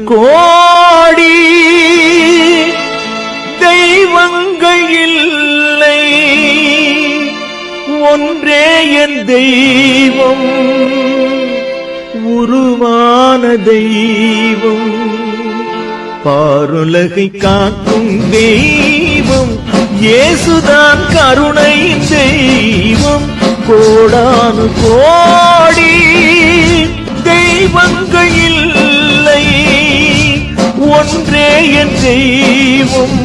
கோடி தெய்வங்கள் இல்லை, ஒன்றே என் தெய்வம், உருவான தெய்வம், பாருலகை காக்கும் தெய்வம், இயேசுதான் கருணை தெய்வம். கோடானு கோடி தெய்வங்கள் இல்லை, ஒன்றே என் தெய்வம்,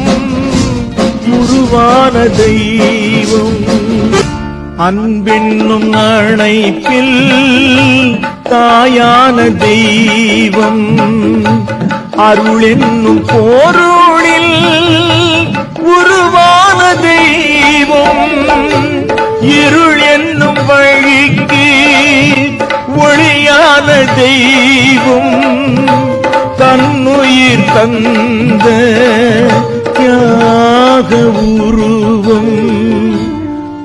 உருவான தெய்வம். அன்பென்னும் அணைப்பில் தாயான தெய்வம், அருள் என்னும் பொருளில் உருவான தெய்வம், இருள் என்னும் வழிக்கு ஒளியான தெய்வம், தன்னுயிர் தந்த தியாக உருவம்.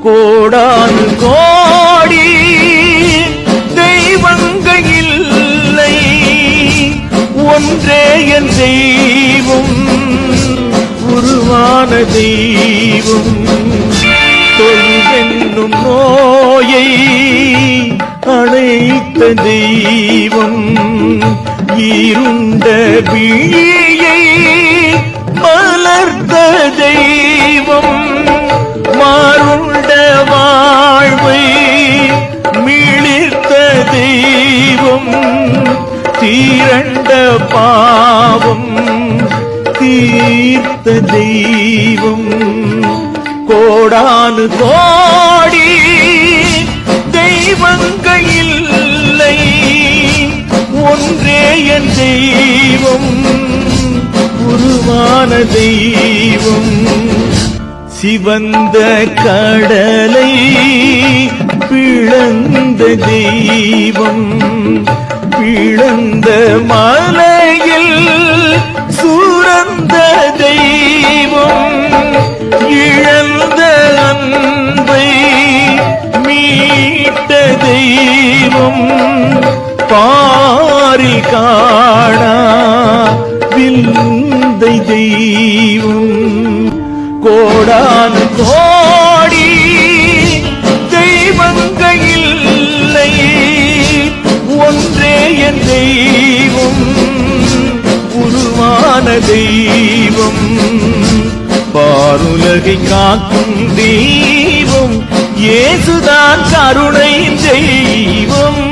கோடானு கோடி தெய்வங்கள் இல்லை, ஒன்றே என் தெய்வம், உருவான தெய்வம். தொழுவென்னும் நோயை அழைத்த தெய்வம், இருண்ட விழியை மலர்ந்த தெய்வம், மாறுண்ட வாழ்வை மீளிர்த்த தெய்வம், தீரண்ட பாவம் தீர்த்த தெய்வம். கோடானு கோடி தெய்வங்கள் இல்லை, ஒன்றே என் தெய்வம், உருவான தெய்வம். சிவந்த கடலை பிளந்த தெய்வம், பிளந்த மலையில் சுரந்த தெய்வம், இழந்த அன்பை மீட்ட தெய்வம், பாரில் காணா விந்தை தெய்வம். கோடானு கோடி தெய்வங்கள் இல்லை, ஒன்றே என் தெய்வம், உருவான தெய்வம், பாருலகை காக்கும் தெய்வம், இயேசுதான் கருணை தெய்வம்.